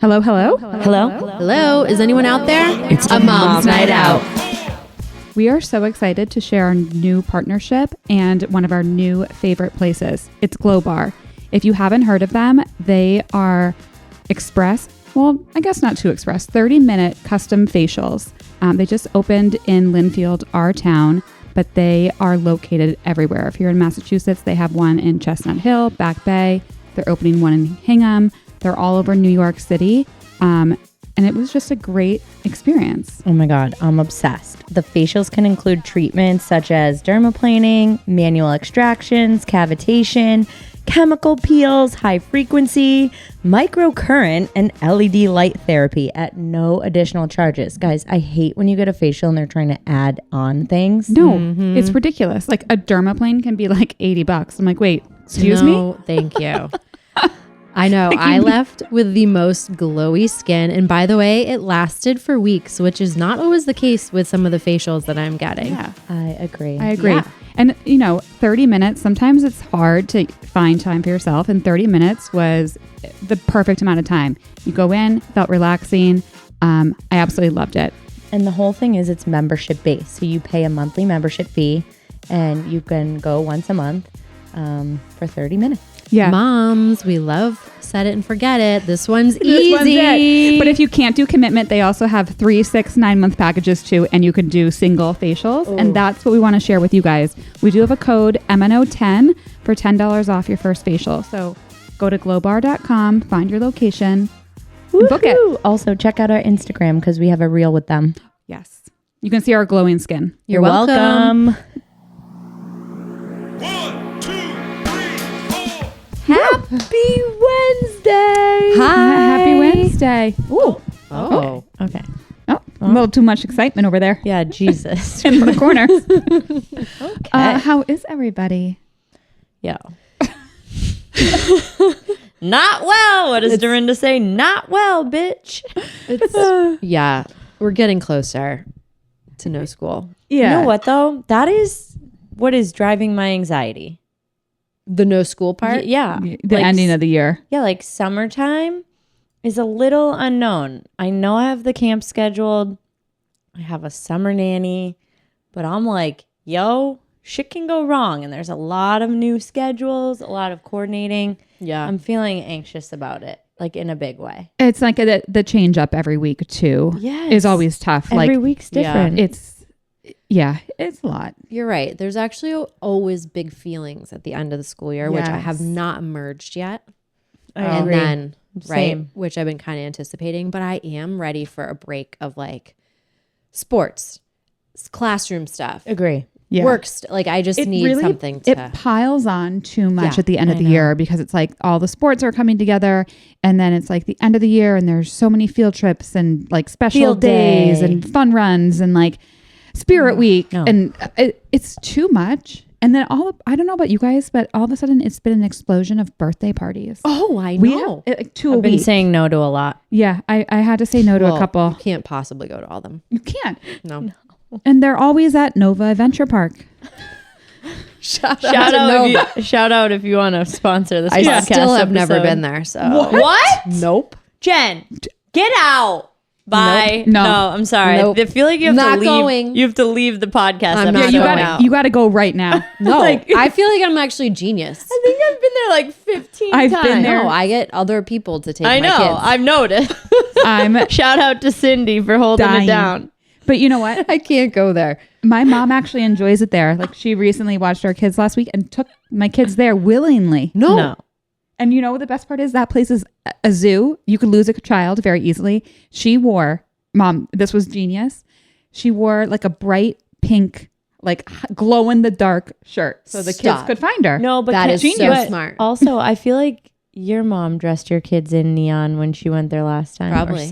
Hello. Hello. Is anyone out there? It's a mom's night out. We are so excited to share our new partnership and one of our new favorite places. It's Glow Bar. If you haven't heard of them, they are express, well, I guess not too express, 30-minute custom facials. They just opened in Linfield, our town, but they are located everywhere. If you're in Massachusetts, they have one in Chestnut Hill, Back Bay. They're opening one in Hingham. They're all over New York City. And it was just a great experience. Oh my God, I'm obsessed. The facials can include treatments such as dermaplaning, manual extractions, cavitation, chemical peels, high frequency, microcurrent, and LED light therapy at no additional charges. Guys, I hate when you get a facial and they're trying to add on things. No, It's ridiculous. Like a dermaplane can be like $80. I'm like, wait, excuse me? No, thank you. I know. I left with the most glowy skin. And by the way, it lasted for weeks, which is not always the case with some of the facials that I'm getting. Yeah, I agree. Yeah. And, 30 minutes, sometimes it's hard to find time for yourself. And 30 minutes was the perfect amount of time. You go in, felt relaxing. I absolutely loved it. And the whole thing is it's membership based. So you pay a monthly membership fee and you can go once a month for 30 minutes. Yeah. Moms, we love set it and forget it. This one's This easy. one's it. But if you can't do commitment, they also have 3, 6, 9-month packages too, and you can do single facials. Ooh. And that's what we want to share with you guys. We do have a code MNO10 for $10 off your first facial. So go to glowbar.com, find your location, and book it. Also, check out our Instagram because we have a reel with them. Yes. You can see our glowing skin. You're welcome. 1, 2, 3, 4. Happy Wednesday. Hi. Happy Wednesday. Ooh. Oh. Okay. Oh, a little too much excitement over there Yeah, Jesus. in the corner. Okay. How is everybody? Yeah. Not well. What does Dorinda say? Not well, bitch. Yeah, we're getting closer to no school. You know what, though? That is what is driving my anxiety. The no school part? Yeah. The ending of the year. Yeah, like summertime is a little unknown. I know I have the camp scheduled. I have a summer nanny, but I'm like, yo, shit can go wrong. And there's a lot of new schedules, a lot of coordinating. Yeah. I'm feeling anxious about it, like in a big way. It's like the change up every week too. Yes. Is always tough. Every like week's Yeah. different. it's a lot. You're right. There's actually always big feelings at the end of the school year, which I have Yes. not emerged yet. I And agree. then, Same. which I've been kind of anticipating, but I am ready for a break of like sports, classroom stuff, Agree. Yeah. like I just need really, something to. It piles on too much Yeah, at the end of I the know. year because it's like all the sports are coming together and then it's like the end of the year and there's so many field trips and like special Field days day. and fun runs and like Spirit Week no. and it's too much. And then I don't know about you guys, but all of a sudden it's been an explosion of birthday parties. Oh, I We know. have like 2 a I've been week. saying no to a lot. Yeah, I had to say no to Well, a couple. You can't possibly go to all of them. You can't. No. And they're always at Nova Adventure Park. Shout Shout out if you want to sponsor this I podcast still have never episode. been there. So What? Nope. Jen, get out. Bye. Nope. No. I'm sorry. Nope. I feel like you have Not to leave. going. You have to leave the podcast. I'm episode not you going now. got you got to go right now. No, Like- I feel like I'm actually genius. I think I've been there like 15 I've times. been there. No, I get other people to take I my know. kids. I've noticed. I'm Shout out to Cindy for holding Dying. it down. But you know what? I can't go there. My mom actually enjoys it there. Like she recently watched our kids last week and took my kids there willingly. No. And you know what the best part is? That place is a zoo. You could lose a child very easily. She wore, Mom, this was genius. She wore like a bright pink, like glow in the dark shirt so the kids Stop. could find her. No, but That is so genius. smart. Also, I feel like your mom dressed your kids in neon when she went there last time. Probably. Or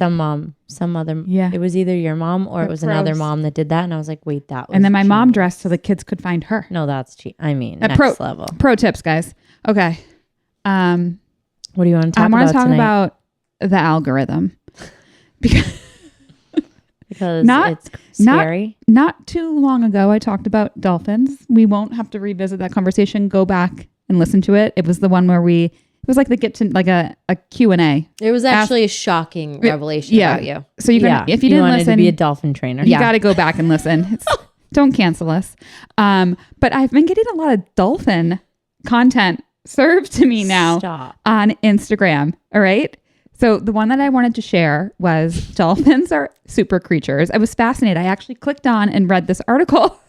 some other. Yeah. It was either your mom or it was another Gross. mom that did that. And I was like, wait, that was And then my mom genius. dressed so the kids could find her. No, that's cheap. I mean, A next level. Pro tips, guys. Okay. What do you want to talk I want about to talk tonight? about the algorithm. Because Because Not- it's scary. not too long ago, I talked about dolphins. We won't have to revisit that conversation. Go back and listen to it. It was the one where we It was like the get to like a Q&A. It was actually a shocking revelation about you. So you can, if you didn't wanted listen, to be a dolphin trainer. you got to go back and listen. Don't cancel us. But I've been getting a lot of dolphin content served to me now Stop. on Instagram. All right. So the one that I wanted to share was dolphins are super creatures. I was fascinated. I actually clicked on and read this article.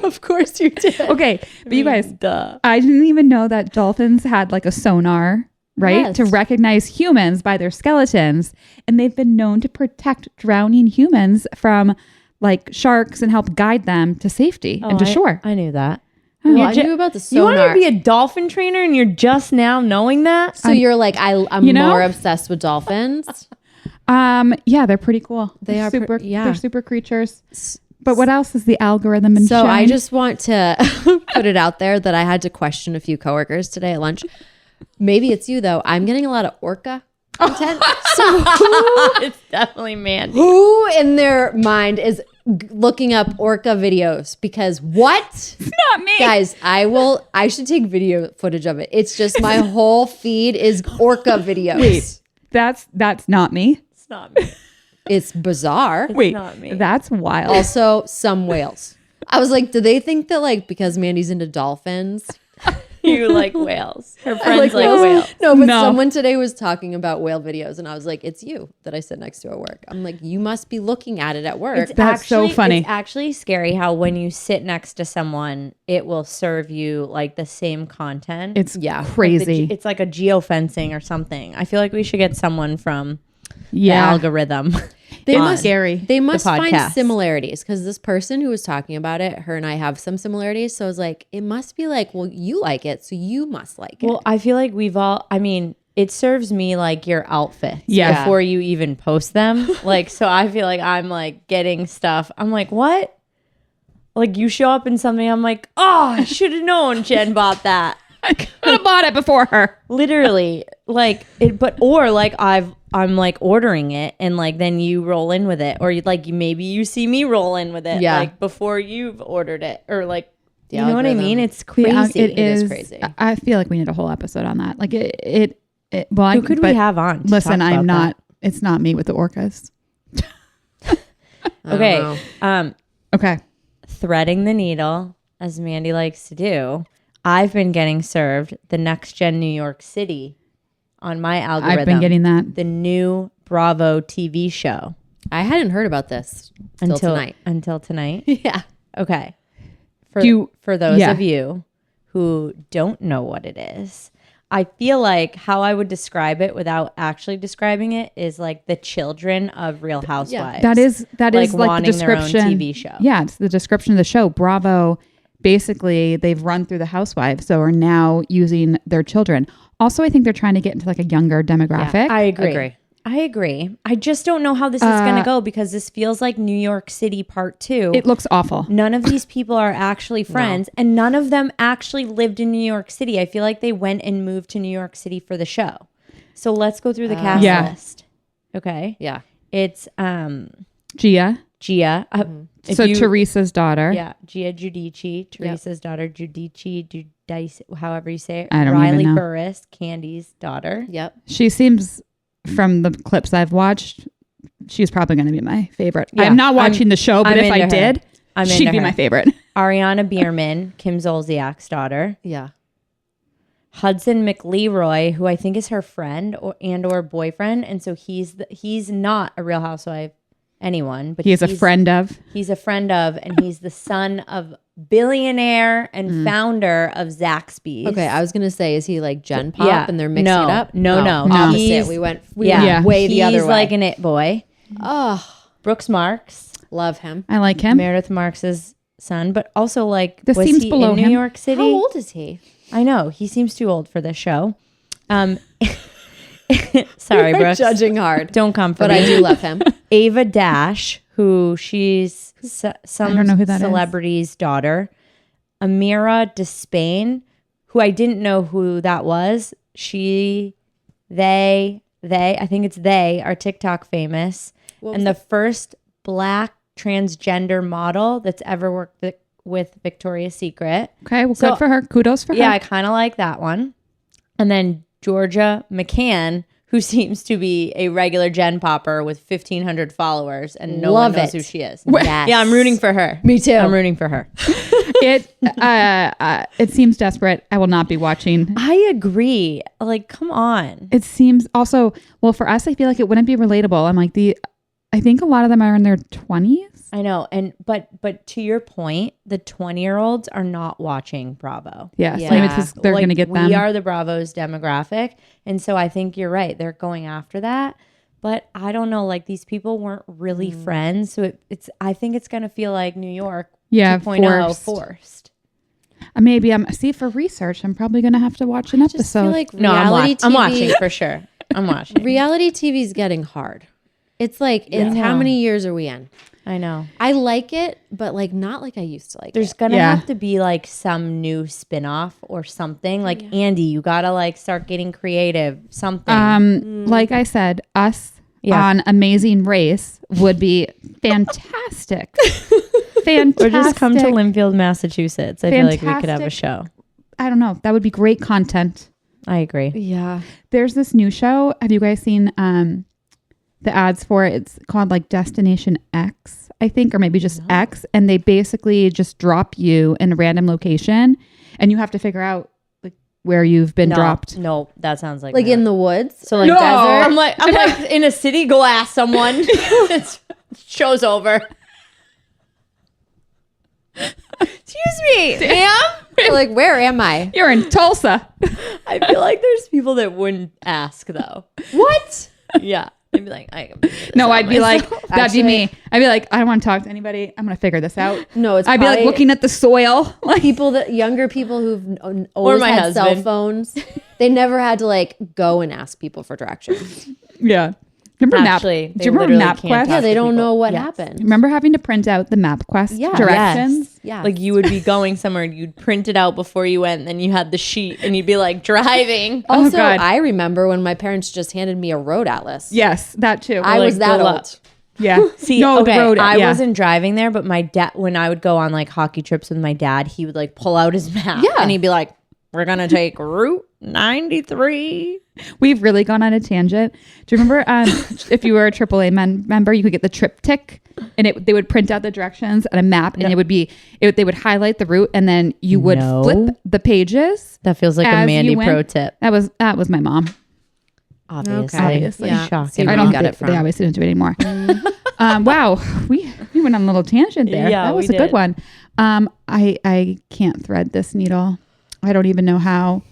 Of course you did. Okay. But you guys, Duh. I didn't even know that dolphins had like a sonar, right? Yes. To recognize humans by their skeletons. And they've been known to protect drowning humans from like sharks and help guide them to safety and to shore. I knew that. Well, You're I knew about the You want sonar. to be a dolphin trainer and you're just now knowing that? So you're like, I'm You know? more obsessed with dolphins. Yeah, they're pretty cool. They They're are super. yeah. They're super creatures. But what else is the algorithm and So I shine? just want to put it out there that I had to question a few coworkers today at lunch. Maybe it's you though. I'm getting a lot of orca content. So It's definitely Mandy. who in their mind is looking up orca videos? Because what? not me. Guys, I should take video footage of it. It's just my whole feed is orca videos. Wait, that's not me. It's not me. It's bizarre. Wait, not me. that's wild. Also, some whales. I was like, do they think that like because Mandy's into dolphins? You like whales. Her I friends like whales. No, but No. someone today was talking about whale videos, and I was like, it's you that I sit next to at work. I'm like, you must be looking at it at work. That's so funny. It's actually scary how when you sit next to someone, it will serve you like the same content. It's Yeah. crazy. It's like a geofencing or something. I feel like we should get someone from the yeah. algorithm. They It's must scary. They must find podcast. similarities because this person who was talking about it, her and I have some similarities. So I was like, it must be like, well, you like it, so you must like it. Well, I feel like it serves me like your outfits Yeah. before you even post them. Like, so I feel like I'm like getting stuff. I'm like, what? Like you show up in something, I'm like, oh, I should have known Jen bought that. I could have bought it before her. Literally, like it, or like I'm like ordering it and like then you roll in with it, or maybe you see me roll in with it, Yeah. like before you've ordered it, or like The you know what I algorithm. mean? It's The al- crazy. it is crazy. I feel like we need a whole episode on that. Like it well, Who could we but have on? to Listen, talk I'm about not. It's not me with the orcas. that? Okay, Okay. threading the needle, as Mandy likes to do. I've been getting served the Next Gen New York City on my algorithm. I've been getting that. the new Bravo TV show I hadn't heard about this until tonight. Until tonight. Yeah. Okay. For those yeah. of you who don't know what it is, I feel like how I would describe it without actually describing it is like the children of Real Housewives. That is like the wanting their own description. TV show. Yeah, it's the description of the show. Bravo, basically, they've run through the housewives, so are now using their children. Also, I think they're trying to get into like a younger demographic. I agree. Agree. I agree. I just don't know how this is going to go because this feels like New York City Part 2. It looks awful. None of these people are actually friends, and none of them actually lived in New York City. I feel like they went and moved to New York City for the show. So let's go through the cast Yeah. list. Okay. Yeah. It's Gia. Gia. If So you- Teresa's daughter. Yeah, Gia Giudice, Teresa's daughter, Giudice, however you say it. I don't Riley even know. Burris, Candy's daughter. Yep. She seems, from the clips I've watched, she's probably going to be my favorite. Yeah, I'm not watching the show, but I'm if I into her. did, I'm she'd into be her. my favorite. Ariana Bierman, Kim Zolciak's daughter. Yeah. Hudson McLeroy, who I think is her friend or boyfriend, and so he's not a Real Housewife anyone, but He is a friend of. He's a friend of, and he's the son of billionaire and founder of Zaxby's. Okay, I was gonna say, is he like Gen Pop Yeah. and they're mixing No. it up? No. Opposite. He's- We went yeah, way the other he's way. like an it boy. Oh, Brooks Marks, love him. I like him. Meredith Marks's son, but also like This was seems he below in New him. York City? How old is he? I know he seems too old for this show. Sorry, We're Brooks. judging hard, Don't come for but me. I do love him. Ava Dash, who she's some I don't know who that is. celebrity's daughter. Amira Despain, who I didn't know who that was. They, I think it's they, are TikTok famous. And the first black transgender model that's ever worked with Victoria's Secret. Okay, well, So- good for her. Kudos for Yeah, I her. kind of like that one. And then Georgia McCann, who seems to be a regular Gen Popper with 1,500 followers, and no Love one knows it. who she is. Yes. Yeah, I'm rooting for her. Me too. I'm rooting for her. It seems desperate. I will not be watching. I agree. Like, come on. It seems also, well, for us, I feel like it wouldn't be relatable. I'm like I think a lot of them are in their 20s. I know. And but to your point, the 20-year-olds are not watching Bravo. Yeah. Yeah. So maybe because they're going to get them. We are the Bravo's demographic. And so I think you're right. They're going after that. But I don't know, like these people weren't really friends. So I think it's going to feel like New York 2.0 forced. Maybe for research, I'm probably going to have to watch an I just episode. feel like No, reality TV, I'm watching for sure. I'm watching. reality TV is getting hard. It's like, it's how many years are we in? I know. I like it, but like not like I used to like There's it. gonna Yeah. have to be like some new spin-off or something. Like Andy, you gotta like start getting creative. Something. Like I said, us Yeah. on Amazing Race would be fantastic. Fantastic. Or just come to Linfield, Massachusetts. I feel like we could have a Fantastic. show. I don't know. That would be great content. I agree. Yeah. There's this new show. Have you guys seen the ads for it? It's called like Destination X, I think, or maybe just X. And they basically just drop you in a random location and you have to figure out like where you've been dropped. No, that sounds like Like that. in the woods. so like No! desert. I'm like in a city. Go ask someone. Show's over. Excuse me, ma'am. Like, where am I? You're in Tulsa. I feel like there's people that wouldn't ask though. What? Yeah, I'd be like, I can figure this No, out I'd be like, myself. that'd be me. I'd be like, I don't want to talk to anybody. I'm going to figure this out. No, it's I'd be like probably looking at the soil. Like, younger people who've always my had cell husband. phones. They never had to like go and ask people for directions. yeah. Remember Actually, Do they you remember literally can't MapQuest? Yeah, talk they to don't people. know what Yes. happened. Remember having to print out the MapQuest Yeah. directions? Yeah. Like you would be going somewhere and you'd print it out before you went, and then you had the sheet and you'd be like driving. Also, God. I remember when my parents just handed me a road atlas. Yes, that too. I was that go old. up. yeah. See, no, okay, the road. I yeah. wasn't driving there, but my dad, when I would go on like hockey trips with my dad, he would like pull out his map Yeah. and he'd be like, we're going to take Route 93. We've really gone on a tangent. Do you remember if you were a AAA member, you could get the triptych and they would print out the directions and a map and it would be, they would highlight the route and then you would No. flip the pages. That feels like a As Mandy you went. pro tip. That was my mom. Obviously. Obviously. Yeah. Shocking. See where I you don't got they, it from. they obviously don't do it anymore. Wow, we went on a little tangent there. Yeah, that was we a good did. one. I can't thread this needle. I don't even know how.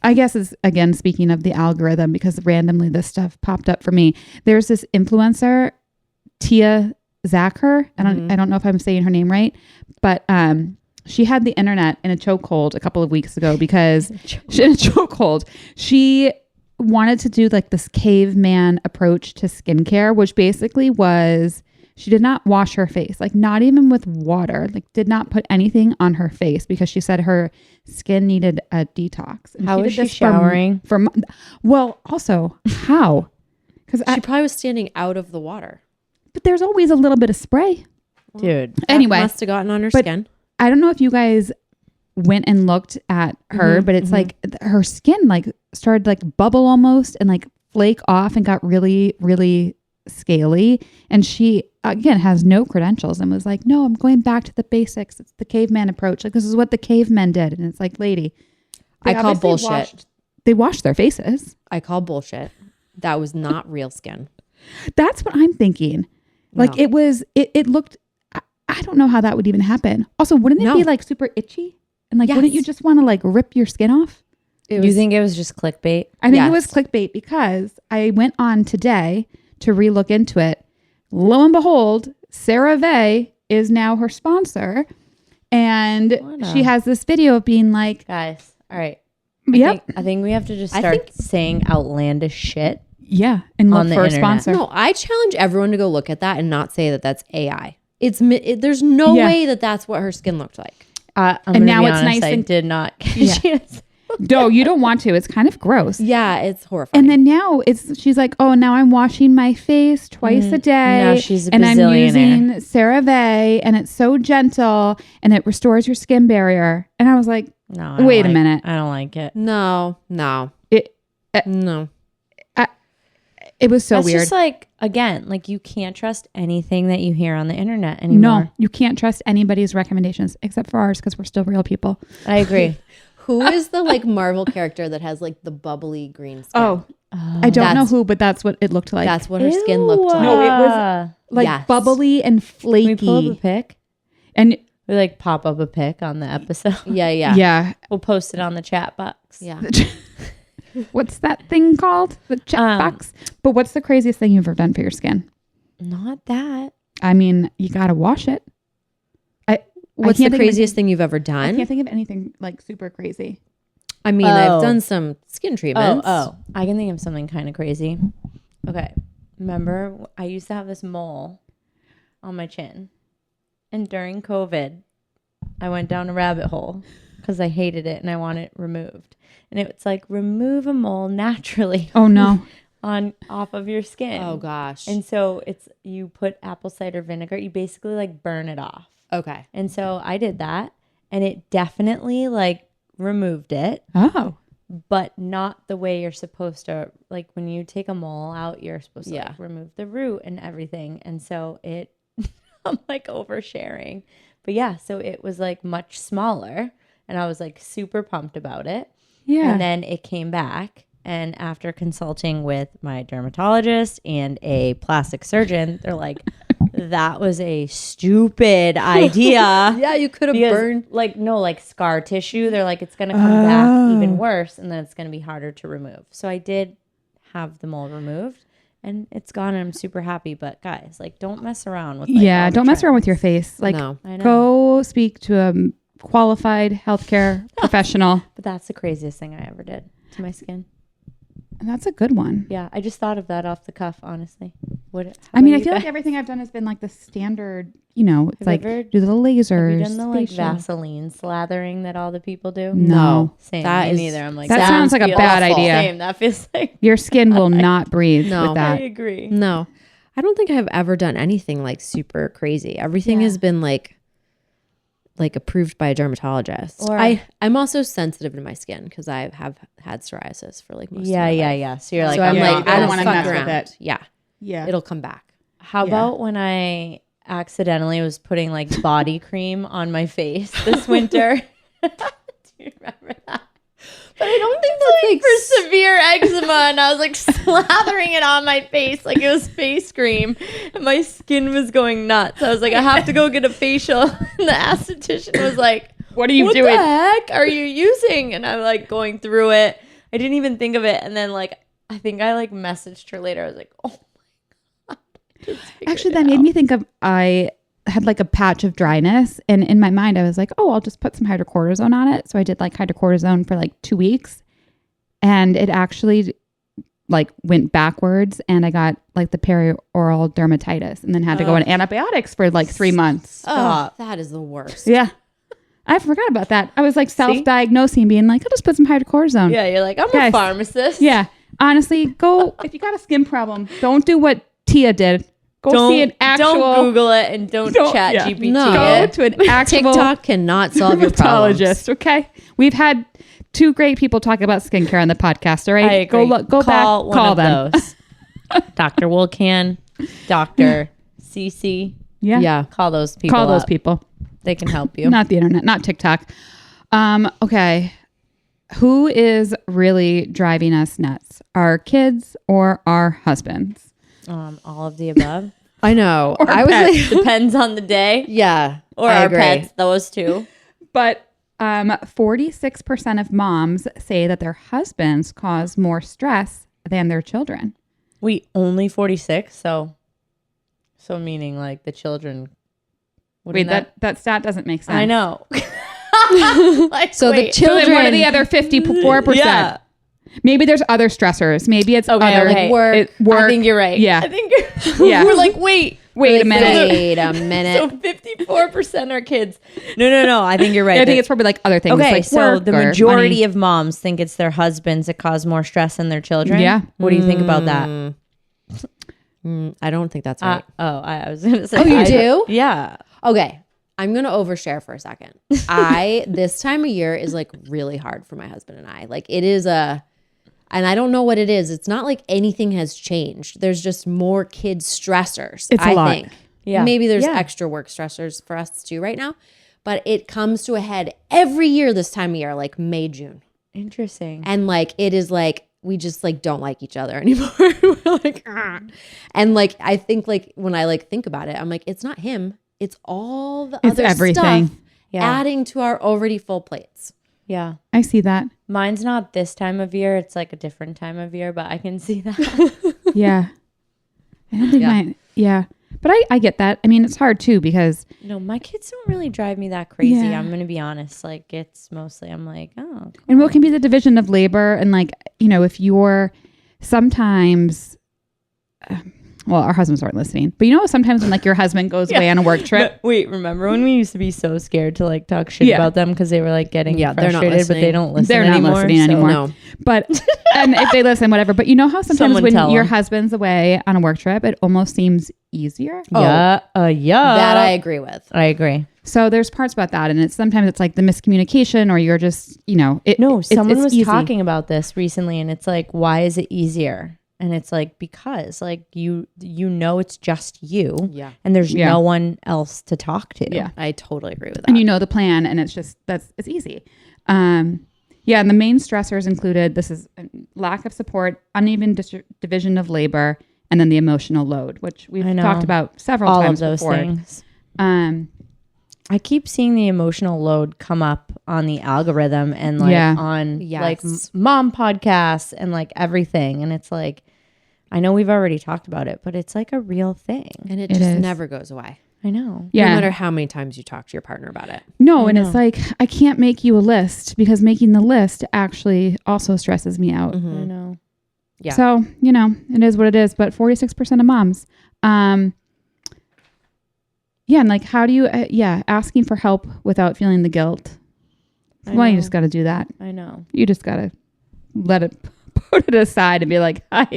I guess it's again speaking of the algorithm because randomly this stuff popped up for me. There's this influencer, Tia Zakher. I don't know if I'm saying her name right, but she had the internet in a chokehold a couple of weeks ago because in a chokehold she wanted to do like this caveman approach to skincare, which basically was she did not wash her face, like not even with water, like did not put anything on her face because she said her skin needed a detox. And How did was she this showering? Well, also how? Because She probably was standing out of the water. but there's always a little bit of spray. Dude. Anyway, Must have gotten on her but- skin. I don't know if you guys went and looked at her, but it's like her skin like started like bubble almost and like flake off and got really, really scaly. And she again has no credentials and was like, no, I'm going back to the basics. It's the caveman approach. Like this is what the cavemen did. And it's like, lady, I they call obviously bullshit. they washed their faces. I call bullshit. That was not real skin. That's what I'm thinking. Like No. it looked, I don't know how that would even happen. Also, wouldn't it No. be like super itchy? And like, Yes. wouldn't you just want to like rip your skin off? You think it was just clickbait? I think it Yes. was clickbait because I went on today to relook into it. Lo and behold, Sarah Vay is now her sponsor. And What she a- has this video of being like, Guys, all right. yep, I think we have to just I start think- saying outlandish shit. yeah, and look On the for a internet. sponsor. No, I challenge everyone to go look at that and not say that that's AI. There's no Yeah. way that that's what her skin looked like. I'm And gonna now be it's honest, nice I and- did not. Yeah. No, you don't want to. It's kind of gross. Yeah, it's horrifying. And then now she's like, oh, now I'm washing my face twice a day. Now she's a and I'm bazillionaire. using CeraVe and it's so gentle and it restores your skin barrier. And I was like, No, I don't Wait a like- minute. I don't like it. no. No. It was so That's weird. just like, again, like you can't trust anything that you hear on the internet anymore. No, you can't trust anybody's recommendations except for ours because we're still real people. I agree. Who is the like Marvel character that has like the bubbly green skin? Oh, I don't know That's- who, but that's what it looked like. That's what her skin looked like. No, it was like Yes. bubbly and Can we pull up a flaky. pic? And We like pop up a pic on the episode. Yeah. yeah. We'll post it on the chat box. Yeah. What's that thing called? The chat box. But what's the craziest thing you've ever done for your skin? Not that. I mean, you got to wash it. What's can't the think of craziest thing you've ever I done? can't think of anything like super crazy. I mean, Oh. I've done some skin treatments. I can think of something kind of crazy. Okay. Remember, I used to have this mole on my chin. And during COVID, I went down a rabbit hole because I hated it and I want it removed. And it's like, remove a mole naturally Oh no. off of your skin. Oh gosh. And so it's, you put apple cider vinegar, you basically like burn it off. Okay. And so I did that and it definitely like removed it. Oh. But not the way you're supposed to. Like when you take a mole out, you're supposed to Yeah. like remove the root and everything. And so it, I'm like oversharing. But yeah, so it was like much smaller and I was like super pumped about it. Yeah. And then it came back. And after consulting with my dermatologist and a plastic surgeon, they're like, that was a stupid idea. Yeah, you could have Because, burned. like, no, like scar tissue. They're like, it's going to come back even worse and then it's going to be harder to remove. So I did have the mole removed and it's gone and I'm super happy. But guys, like, don't mess around with like, Yeah. all the Don't mess around with your trends. face. Like, No. I know. go speak to a qualified healthcare professional. But that's the craziest thing I ever did to my skin. And that's a good one. Yeah, I just thought of that off the cuff, honestly. I mean, I feel like everything I've done has been like the standard, you know, it's Have like you ever- do the lasers. Have you done the like facial. Vaseline slathering that all the people do? No. Same. That Me is- neither. I'm like, That sounds like a feels bad awful. idea. Same. That feels like. Your skin will not breathe No. with I that. agree. No. I don't think I've ever done anything like super crazy. Everything has been like approved by a dermatologist. Or- I'm also sensitive to my skin because I have had psoriasis for like most of my life. Yeah. So you're like, So I'm yeah, like, you I don't don't wanna fuck mess with around. it. Yeah. Yeah. It'll come back. how Yeah. about when I accidentally was putting like body cream on my face this winter? Do you remember that? But I don't think that's like for severe eczema, and I was like slathering it on my face like it was face cream, and my skin was going nuts. I was like, I have to go get a facial, and the esthetician was like, What are you what doing? the heck are you using? And I'm like going through it. I didn't even think of it, and then like I think I like messaged her later. I was like, oh my god. I just figured Actually, it that made out. me think of I had like a patch of dryness, and in my mind, I was like, "Oh, I'll just put some hydrocortisone on it." So I did like hydrocortisone for like 2 weeks, and it actually like went backwards, and I got like the perioral dermatitis, and then had to go on antibiotics for like 3 months. Stop. Oh, that is the worst. Yeah, I forgot about that. I was like self-diagnosing, being like, "I'll just put some hydrocortisone." Yeah, you're like, I'm Guys. a pharmacist. Yeah. Honestly, go if you got a skin problem, don't do what Tia did. Go see an actual. Don't Google it and don't chat yeah. GPT No. Go it. to an actual TikTok cannot solve your problems. dermatologist. Okay, we've had 2 great people talk about skincare on the podcast. All right, I agree. Go back, one call of them. those. Dr. Wilcan, Dr. CC. Yeah, Yeah. Call those people. call those up. people. They can help you. Not the internet, not TikTok. Okay, who is really driving us nuts? Our kids or our husbands? All of the above. I know. Or I was pets. like, Depends on the day. yeah. Or I our agree. pets. Those two. But 46% of moms say that their husbands cause more stress than their children. We only 46. So meaning like the children. Wait, that stat doesn't make sense. I know. Like, So the wait. So then what are children- the other 54%? Yeah. Maybe there's other stressors. Maybe it's Okay, other okay. Work. work. I think you're right. Yeah. I think you're. Yeah. We're like, wait Wait a minute. Wait a minute. So 54% are kids. No. I think you're right. I think it's probably like other things. okay. Like So work the or majority money. of moms think it's their husbands that cause more stress than their children. Yeah. What do you think about that? I don't think that's right. I was gonna say. Oh, you I- do? Yeah. Okay. I'm going to overshare for a second. this time of year is like really hard for my husband and I. Like it is And I don't know what it is. It's not like anything has changed. There's just more kids stressors. It's a lot. Yeah. Maybe there's Yeah. extra work stressors for us too right now. But it comes to a head every year this time of year, like May, June. Interesting. And like it is like we just like don't like each other anymore. We're like, "Ah." And like I think like when I like think about it, I'm like, it's not him. It's all the It's other everything. stuff Yeah. adding to our already full plates. Yeah. I see that. Mine's not this time of year. It's like a different time of year, but I can see that. Yeah. I don't think mine. Yeah. But I get that. I mean, it's hard too because No, my kids don't really drive me that crazy. Yeah. I'm going to be honest. Like, it's mostly, I'm like, oh, cool. and what can be the division of labor and like, you know, if you're sometimes well, our husbands aren't listening, but you know, sometimes when like your husband goes away on a work trip. But wait, remember when we used to be so scared to like talk shit Yeah. about them because they were like getting Yeah, they're not frustrated, but they listening. don't listen They're not anymore. listening so- anymore. No. But and if they listen, whatever. But you know how sometimes Someone when tell your them. husband's away on a work trip, it almost seems easier. Yeah. Yeah. That I agree with. I agree. So there's parts about that, and it's sometimes it's like the miscommunication, or you're just, you know, Someone it's was easy. talking about this recently, and it's like, why is it easier? And it's like, because like you know it's just you, Yeah. and there's Yeah. no one else to talk to. Yeah. I totally agree with that. and you know the plan, and it's just it's easy. Yeah, and the main stressors included this is lack of support, uneven division of labor, and then the emotional load, which we've I know. talked about several All times of those before. things. Um, I keep seeing the emotional load come up on the algorithm and like Yeah. on Yes. like mom podcasts and like everything. And it's like, I know we've already talked about it, but it's like a real thing. and it It just is. never goes away. I know. yeah, No matter how many times you talk to your partner about it. no, and know. it's like I can't make you a list because making the list actually also stresses me out. I know. Yeah. So, you know, it is what it is. But 46% of moms. Yeah. And like, how do you, asking for help without feeling the guilt. I Well, you know. just got to do that. I know. You just got to let it, put it aside and be like, hi,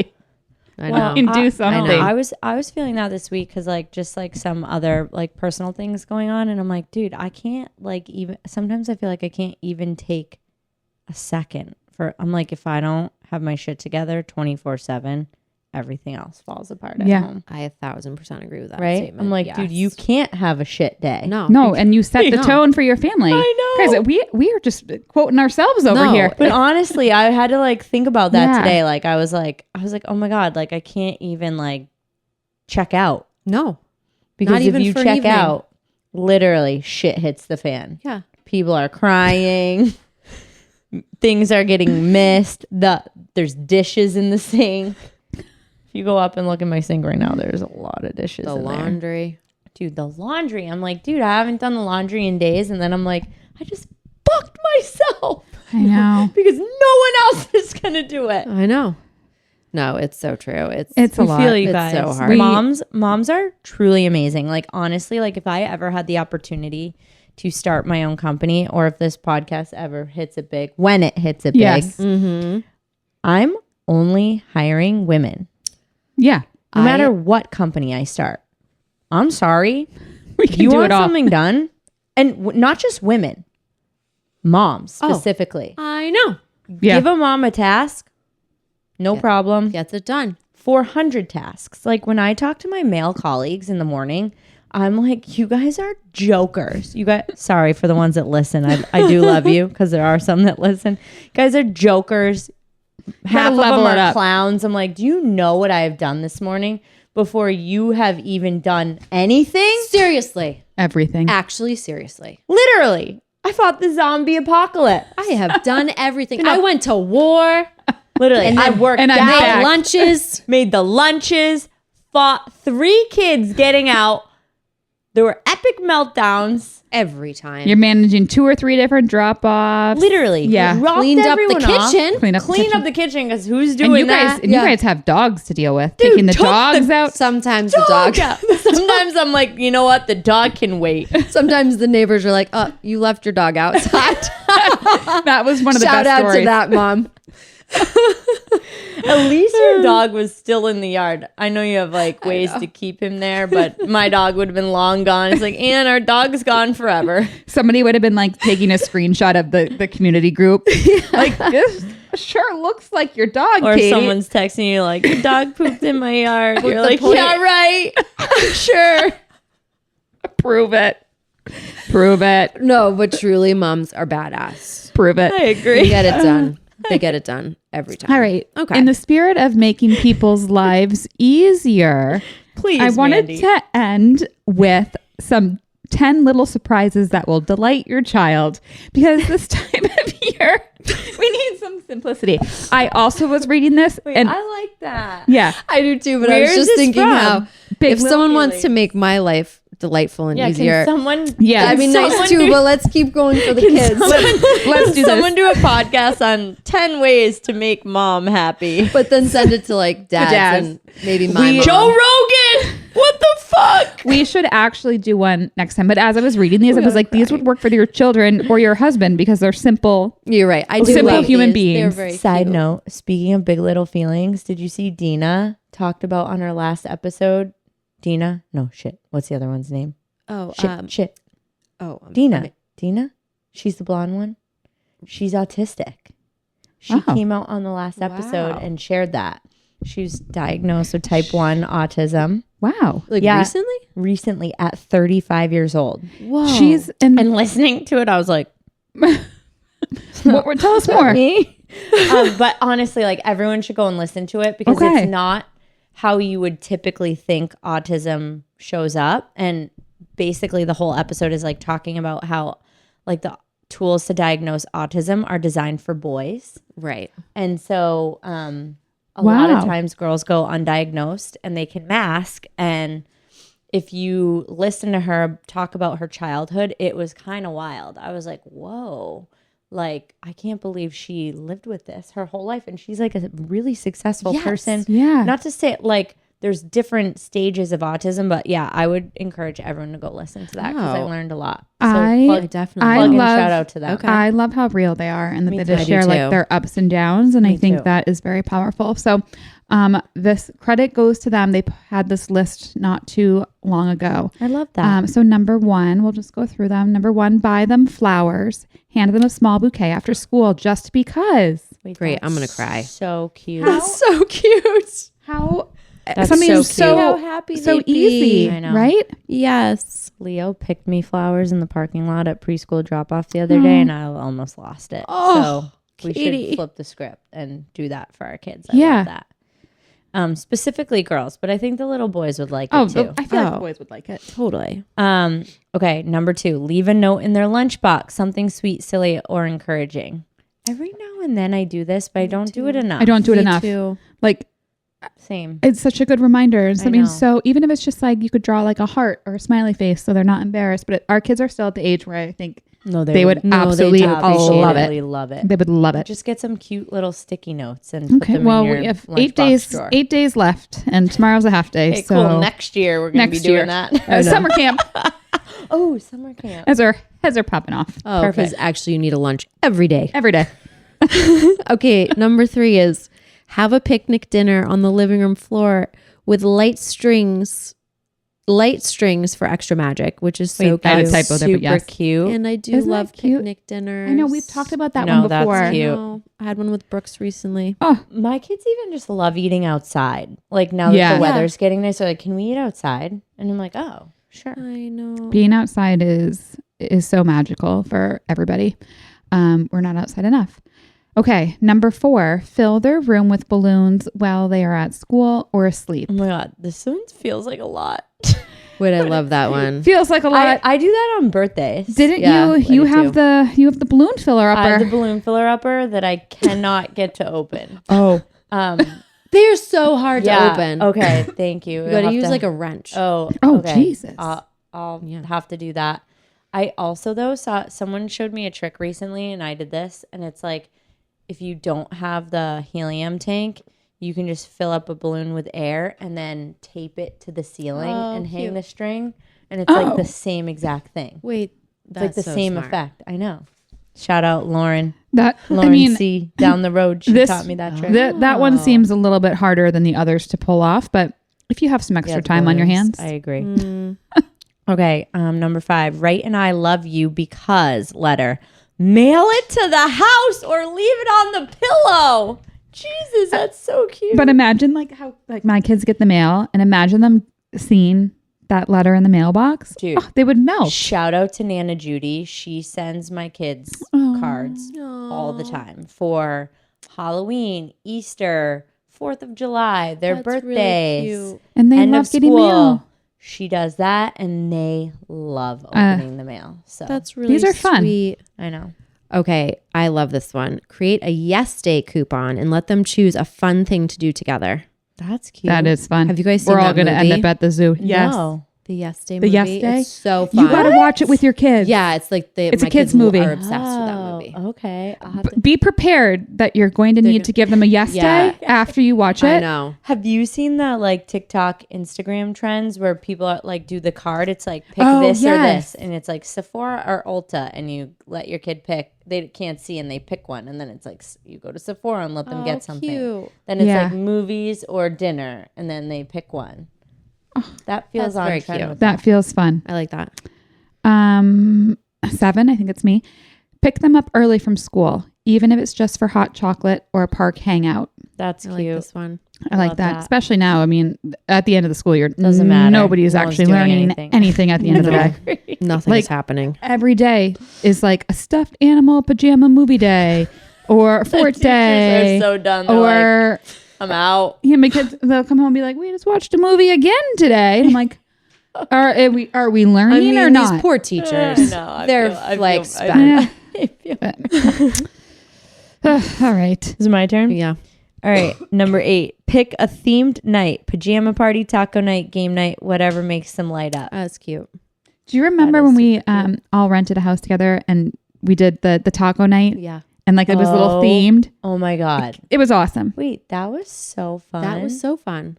I Well, know. and do I something. know. I was feeling that this week because like just like some other like personal things going on, and I'm like, dude, I can't like even. Sometimes I feel like I can't even take a second for. I'm like, if I don't have my shit together 24/7, everything else falls apart at Yeah. home. I 1,000% agree with that Right? statement. I'm like, Yes. dude, you can't have a shit day. No. No, and you set the No. tone for your family. I know. Guys, we are just quoting ourselves over No. here. But honestly, I had to like think about that Yeah. today. Like I was like, oh my God, like I can't even like check out. No. Because Not if even you for an check evening. out, literally shit hits the fan. Yeah. People are crying. Things are getting missed. There's dishes in the sink. If you go up and look at my sink right now, there's a lot of dishes The in there. laundry. Dude, the laundry. I'm like, dude, I haven't done the laundry in days. And then I'm like, I just fucked myself I know. because no one else is going to do it. I know. No, it's so true. It's a I lot. feel you It's guys. so hard. Moms are truly amazing. Like honestly, like if I ever had the opportunity to start my own company, or if this podcast ever hits it big, when it hits it Yes. big, I'm only hiring women. Yeah. No matter what company I start. I'm sorry. We can You do want it all. something done? And not just women, moms specifically. I know. Yeah. Give a mom a task, no problem. Gets it done. 400 tasks. Like when I talk to my male colleagues in the morning, I'm like, you guys are jokers. You guys, sorry for the ones that listen. I do love you because there are some that listen. You guys are jokers. Half of them level it are up. clowns. I'm like, do you know what I have done this morning before you have even done anything? Seriously. Everything. Actually, seriously. Literally, I fought the zombie apocalypse. I have done everything. I went to war, Literally, I worked and I'm out, back. made lunches. made the lunches, fought 3 kids getting out. There were epic meltdowns. Every time. You're managing 2 or 3 different drop-offs. Literally, Yeah. dropped Cleaned up the everyone off. kitchen. Clean up the kitchen. Up the kitchen because who's doing And you that? guys, you guys have dogs to deal with. Taking the took the dogs out. Sometimes the dog. Sometimes I'm like, you know what? The dog can wait. Sometimes the neighbors are like, "Oh, you left your dog outside." That was one of the Shout best out stories. to that mom. At least your dog was still in the yard. I know you have like ways to keep him there, but my dog would have been long gone. It's like, Ann, our dog's gone forever. Somebody would have been like taking a screenshot of the community group. Like this. sure looks like your dog, Or Katie. someone's texting you like, the dog pooped in my yard. You're like, yeah, right. Sure. Prove it. Prove it. No, but truly, moms are badass. Prove it. I They agree. get it done. They get it done every time. All right. Okay. In the spirit of making people's lives easier, Please, I wanted Mandy. to end with some 10 little surprises that will delight your child, because this time of year, we need some simplicity. I also was reading this and I like that. yeah, I do too, but I Where was is just this thinking from? how Big if someone Wilkie wants to League. make my life delightful and Yeah, easier, can someone... yeah. that'd be nice someone too. do- But let's keep going for the kids. Let's do Someone this. do a podcast on 10 ways to make mom happy. But then send it to like dads dads. and maybe my mom. Joe Rogan! What the fuck? We should actually do one next time. But as I was reading these, I was like, these would work for your children or your husband because they're simple. You're right. I do Simple love human these. They're beings. very Side cute. note, speaking of Big Little Feelings, did you see Dina talked about on her last episode? Dina? No, shit. What's the other one's name? Oh, Shit. oh, Dina. Dina? She's the blonde one. She's autistic. She Oh. came out on the last episode Wow. and shared that. She was diagnosed with type 1 autism Wow. like Yeah. recently? recently at 35 years old. Whoa. She's in. And listening to it, I was like, Tell us more. me. But honestly, like everyone should go and listen to it because Okay. it's not how you would typically think autism shows up. And basically, the whole episode is like talking about how like the tools to diagnose autism are designed for boys. right. And so a lot of Wow. times girls go undiagnosed and they can mask. And if you listen to her talk about her childhood, it was kind of wild. I was like, whoa, like, I can't believe she lived with this her whole life. And she's like a really successful Yes. person. Yeah. Not to say like there's different stages of autism, but yeah, I would encourage everyone to go listen to that because I Oh. learned a lot. I plug, definitely. I plug and love- shout out to them. Okay. I love how real they are and that Me they too. just I do share like too. their ups and downs. And I Me think too. that is very powerful. So this credit goes to them. They had this list not too long ago. I love that. So number one, we'll just go through them. Number one, buy them flowers, hand them a small bouquet after school just because. Wait, Great, that's I'm gonna cry. So cute. That's so cute. How That's something so so cute. How happy so they'd be. easy, I know. right? Yes. Leo picked me flowers in the parking lot at preschool drop off the other day, and I almost lost it. Oh, so we Katie. should flip the script and do that for our kids. I Yeah. love that. Specifically girls, but I think the little boys would like Oh, it too. I feel like Oh. the boys would like it. Totally. Okay, number 2, leave a note in their lunchbox, something sweet, silly, or encouraging. Every now and then I do this, but I don't do it enough. I don't do it Me enough. too. Like Same. it's such a good reminder. And something know. so even if it's just like you could draw like a heart or a smiley face so they're not embarrassed. But our kids are still at the age where I think No, they would absolutely do love absolutely it. love it. They would love it. Just get some cute little sticky notes and put Okay. them Well, in your we have lunchbox drawer. 8 days left, and tomorrow's a half day. Okay, so cool. Next year we're gonna be next doing year. that. Summer camp Oh, summer camp. as our heads are popping off Oh, Perfect. because actually you need a lunch every day. every day. Okay, number 3 is have a picnic dinner on the living room floor with light strings for extra magic, which is so I had a cute. typo there, but Super yes. cute. And I do Isn't that love cute? picnic dinners. I know we've talked about that No, one that's before. I cute. know. I had one with Brooks recently. Oh, My kids even just love eating outside. Like now that Yeah. the weather's getting nice, they're like, "Can we eat outside?" And I'm like, "Oh, sure." I know. being outside is so magical for everybody. We're not outside enough. Okay, number 4, fill their room with balloons while they are at school or asleep. Oh my god, this one feels like a lot. Wait, I love that one. Feels like a lot. I do that on birthdays. Didn't Yeah, I you do have too. the balloon filler I have upper? the balloon filler upper that I cannot get to open. Oh, They're so hard to open. Okay, thank you. You got to use like a wrench. Oh, Oh, okay. Jesus. I'll have to do that. I also though saw someone showed me a trick recently, and I did this, and it's like if you don't have the helium tank, you can just fill up a balloon with air and then tape it to the ceiling and hang the string, and it's like the same exact thing. Wait, It's like the so same smart. effect. I know. Shout out Lauren. that Lauren I mean, C down the road. She this- taught me that trick. that one seems a little bit harder than the others to pull off, but if you have some extra Yeah, the time on your balloons. hands, I agree. Okay, number 5, write an I love you because letter mail it to the house or leave it on the pillow. Jesus, that's so cute. But imagine like how like my kids get the mail, and imagine them seeing that letter in the mailbox. Dude. Oh, they would melt. Shout out to Nana Judy. She sends my kids cards all the time for Halloween, Easter, 4th of July, their That's really birthdays, cute. And they end love of getting school. mail. She does that, and they love opening the mail. So That's really These are fun. sweet. I know. Okay, I love this one. Create a yes day coupon and let them choose a fun thing to do together. That's cute. That is fun. Have you guys seen We're all that going to end movie? up at the zoo. Yes. No. The Yes Day The movie. Yes Day? It's so fun. You got to watch it with your kids. Yeah, it's like It's a my kid's kids movie. are obsessed with that movie. Okay. I'll have to- Be prepared that you're going to need to give them a yes Yeah. day after you watch it. I know. Have you seen the like TikTok, Instagram trends where people are, like do the card? It's like pick Oh, this or yes. this, and it's like Sephora or Ulta, and you let your kid pick. They can't see, and they pick one, and then it's like you go to Sephora and let them get something. Cute. Then it's Yeah. like movies or dinner, and then they pick one. That feels That's on very trend cute. with That feels fun. I like that. 7, I think it's me. Pick them up early from school, even if it's just for hot chocolate or a park hangout. That's I cute. like this one. I like love that. that. Especially now. I mean, at the end of the school year, Doesn't matter. nobody's No one's actually doing learning anything at the end of the day. Nothing Like- is happening. Every day is like a stuffed animal pajama movie day or a fort day. Teachers are so done. They're like, Or I'm out. yeah, my kids, they'll come home and be like, we just watched a movie again today. And I'm like, are we learning or not? these poor teachers. I They're feel- I like feel- spent. All right. Is it my turn? Yeah. All right, number 8. Pick a themed night: pajama party, taco night, game night, whatever makes them light up. That's cute. Do you remember That when is we super all rented a house together and we did the taco night Yeah. and like it was a little Oh. themed? Oh my god! It was awesome. Wait, that was so fun. That was so fun.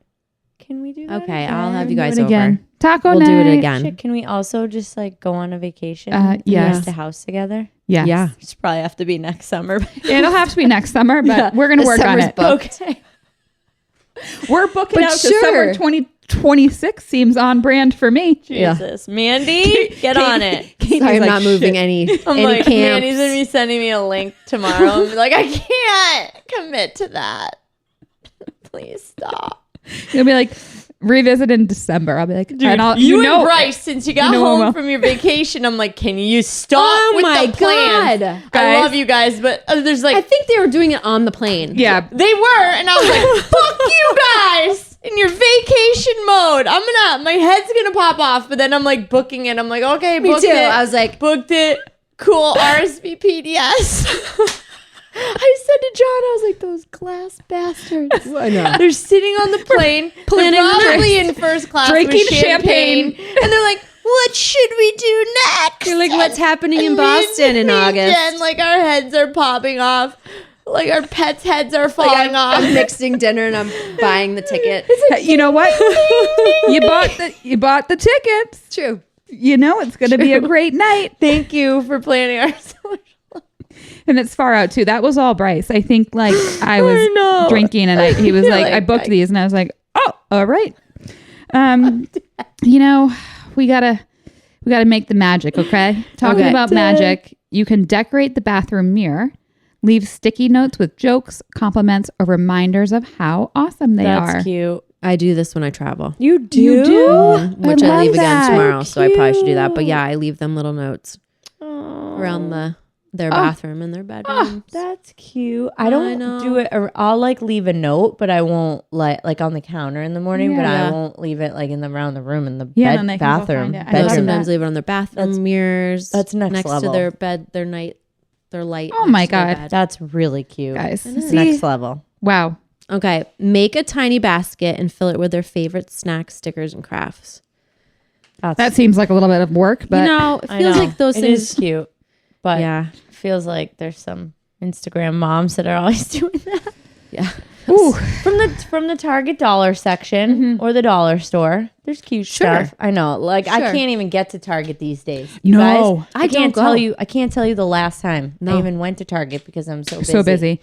Can we do that? Okay, again? I'll have you Do guys it again. over. Taco We'll night. do it again. Shit, can we also just like go on a vacation? yes. Rent a house together. Yes. Yeah. It's probably have to be next summer. It'll have to be next summer, but Yeah. we're going to This work on summer's it. booked. Okay. We're booking But out to sure. summer 2026 seems on brand for me. Jesus, Mandy, get on it. Sorry, I'm not moving any I'm any like, camps. Mandy's gonna be sending me a link tomorrow and be like, I can't commit to that. Please stop. You'll be like, revisit in December. I'll be like, and I'll, You know, and Bryce, since you got you know home well. from your vacation, I'm like, can you stop Oh with my the plans? God. I Guys. love you guys, but there's I like, think they were doing it on the plane. Yeah. they were, and I was like, fuck you guys in your vacation mode. My head's gonna pop off, but then I'm like booking it. I'm like, okay, Me booked too. it. I was like, Booked it. Cool. RSVP'd, yes. I said to John, I was like, those glass bastards. I know. They're sitting on the plane, Planning they're the probably next. in first class Drinking with champagne, and they're like, what should we do next? You're like, what's happening in And Boston in me and August? Jen, like our heads are popping off. Like our pets' heads are falling off. I'm mixing dinner and I'm buying the ticket. You know what? you bought the tickets. It's true. You know it's going to be a great night. Thank you for planning our social. And it's far out too. That was all Bryce. I think like I was know. drinking and he was You're like, like, I booked I- these and I was like, oh, all right. You know, we gotta make the magic, okay? Talking Okay. about magic, you can decorate the bathroom mirror, leave sticky notes with jokes, compliments, or reminders of how awesome they are. That's cute. I do this when I travel, You do? You do? which I, love leave again that. tomorrow. So I probably should do that. But cute. yeah, I leave them little notes around their bathroom and their bedroom. That's cute. I I don't know. do it. I'll like leave a note, but I won't like on the counter in the morning. But Yeah. I won't leave it like around the room in the Yeah, then they can go bathroom. find it. I They'll love bedroom. sometimes that. leave it on their bathroom mirrors. that's next level. to their bed, their light. Oh next my to their God. bed. That's really cute, Guys, It's see? next level. Wow. Okay, make a tiny basket and fill it with their favorite snacks, stickers, and crafts. That seems like a little bit of work, but you know, it I feels know. like those It things. is cute, but Yeah, feels like there's some Instagram moms that are always doing that. yeah. ooh, From the Target dollar section or the dollar store, there's cute Sure. stuff. I know. Like I Sure. can't even get to Target these days. You No. guys, I can't don't tell go. you. I can't tell you the last time I No. even went to Target because I'm so busy. so busy.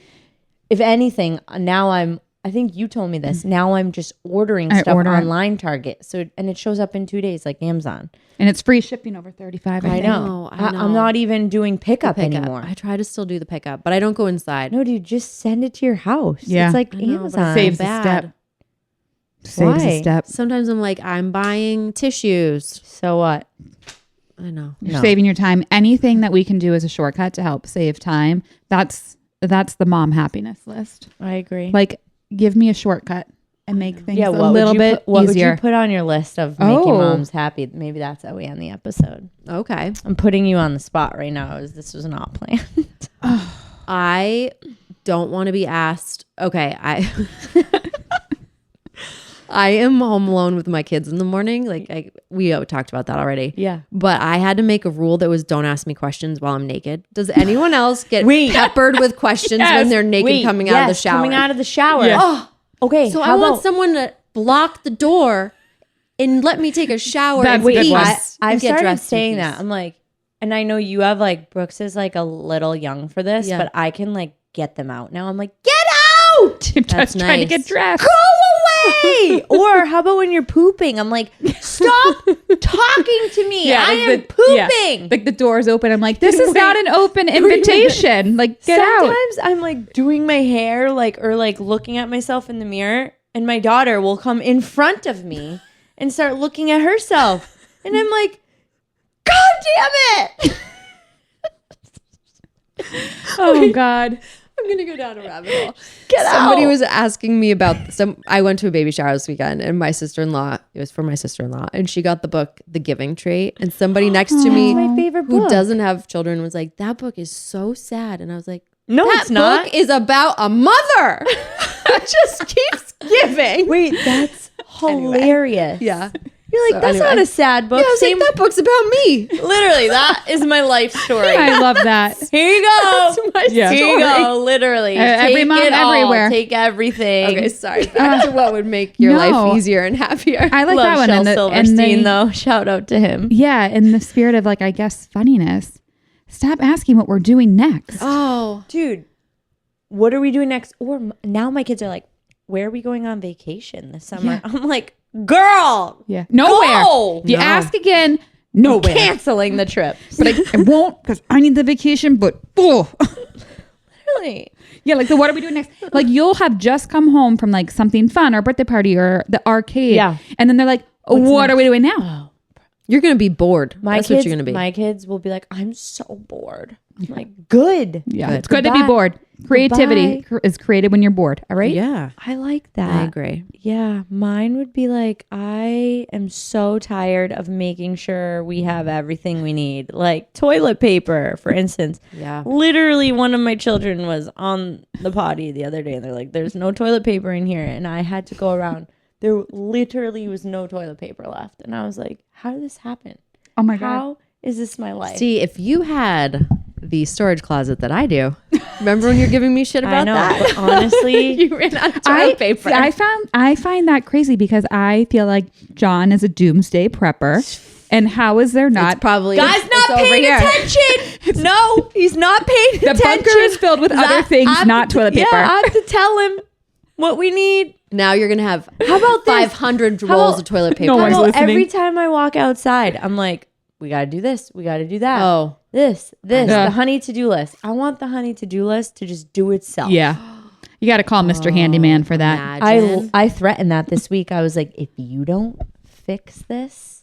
If anything, now I'm I think you told me this. Now I'm just ordering I stuff order it. online Target. So and it shows up in 2 days like Amazon. And it's free shipping over 35. I think. know. I know. I'm not even doing pickup anymore. I try to still do the pickup, but I don't go inside. No, dude, just send it to your house. Yeah. It's like I know, but Amazon. Saves a bad. step. Saves Why? a step. Sometimes I'm like, I'm buying tissues. So what? I know. You're No. saving your time. Anything that we can do as a shortcut to help save time, that's the mom happiness list. I agree. Like, give me a shortcut and make things yeah, a what little would you bit put, what easier. would you put on your list of making Oh. moms happy? Maybe that's how we end the episode. Okay. I'm putting you on the spot right now. This was not planned. I don't want to be asked. Okay. I am home alone with my kids in the morning. Like we talked about that already. Yeah. But I had to make a rule that was don't ask me questions while I'm naked. Does anyone else get Wait. peppered with questions when they're naked coming out of the shower? Coming out of the shower. Yeah. Oh, okay. So how I want about- someone to block the door and let me take a shower. That's in a good peace one. and I've get started dressed in saying peace. that. I'm like, and I know you have like Brooks is like a little young for this, Yeah. but I can like get them out now. I'm like, get out! I'm That's just trying to nice. get dressed. Go away! Or how about when you're pooping? I'm like, stop talking to me. I am pooping. Like the door's open. I'm like, this is not an open invitation. Like, get out. Sometimes I'm like doing my hair, like or like looking at myself in the mirror, and my daughter will come in front of me and start looking at herself, and I'm like, God damn it! Oh God. I'm gonna go down a rabbit hole. Get Somebody out! was asking me about I went to a baby shower this weekend, and my sister-in-law. It was for my sister-in-law, and she got the book The Giving Tree. And somebody next to me my favorite who book. doesn't have children was like, "That book is so sad." And I was like, No, "That it's not. book is about a mother that just keeps giving." Wait, that's hilarious. Yeah. You're like, So that's anyway. not a sad book. Yeah, I was like, that book's about me. Literally, that is my life story. I love that. Here you go. my Yeah. Here you story. go. Literally. Every Take mom it all. everywhere. Take everything. Okay, sorry. Back to what would make your No. life easier and happier. I like Love that one. Shel And Silverstein, though. Shout out to him. Yeah, in the spirit of like, I guess, funniness. Stop asking what we're doing next. Oh, Dude, what are we doing next? Or now my kids are like, where are we going on vacation this summer? Yeah. I'm like, girl, Yeah, nowhere. go! If you No. ask again, nowhere. Canceling the trip. But I won't because I need the vacation. But oh. Really? Yeah, like, so what are we doing next? Like, you'll have just come home from like something fun or birthday party or the arcade. Yeah. And then they're like, what are we doing now? you're gonna be bored. That's what you're gonna be. My kids will be like, I'm so bored. I'm like, good. Yeah, Good. it's good to be Goodbye. bored. Creativity Goodbye. is created when you're bored. All right. Yeah, I like that. I agree. Yeah, mine would be like, I am so tired of making sure we have everything we need, like toilet paper, for instance. Yeah. Literally, one of my children was on the potty the other day, and they're like, there's no toilet paper in here. And I had to go around. There literally was no toilet paper left. And I was like, how did this happen? Oh my God. How is this my life? See, if you had the storage closet that I do, remember when you're giving me shit about I know, that? but honestly, you ran out of toilet paper. See, I find that crazy because I feel like John is a doomsday prepper. And how is there not? It's probably Guy's it's not over paying here. attention. No, he's not paying The attention. bunker is filled with other things, not toilet paper. Yeah, I have to tell him what we need. Now you're gonna have How about this? 500 How rolls about- of toilet paper. No How one's about listening. every time I walk outside, I'm like, we got to do this. We got to do that. Oh. This, Yeah. the honey to-do list. I want the honey to-do list to just do itself. Yeah. You got to call Mr. Handyman for that. Imagine. I threatened that this week. I was like, if you don't fix this,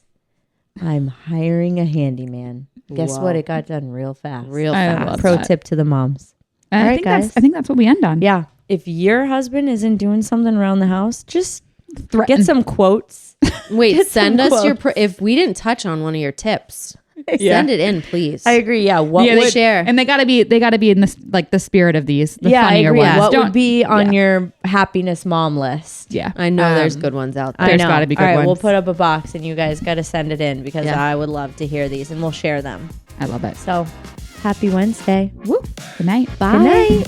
I'm hiring a handyman. Guess Whoa. what? It got done real fast. Real I fast. love Pro that. tip to the moms. And All I right, think guys. I think that's what we end on. Yeah. If your husband isn't doing something around the house, just Threaten. get some quotes. Wait, Get some send us your quotes. if we didn't touch on one of your tips, send it in, please. I agree. Yeah. What Yeah, would share? And they got to be in this like the spirit of these. The I funnier agree. ones. What Don't- would be on yeah. your happiness mom list? Yeah. I know there's good ones out there. There's I know. gotta be good All right, ones. we'll put up a box and you guys got to send it in because Yeah. I would love to hear these and we'll share them. I love it. So happy Wednesday. Woo. Good night. Good night.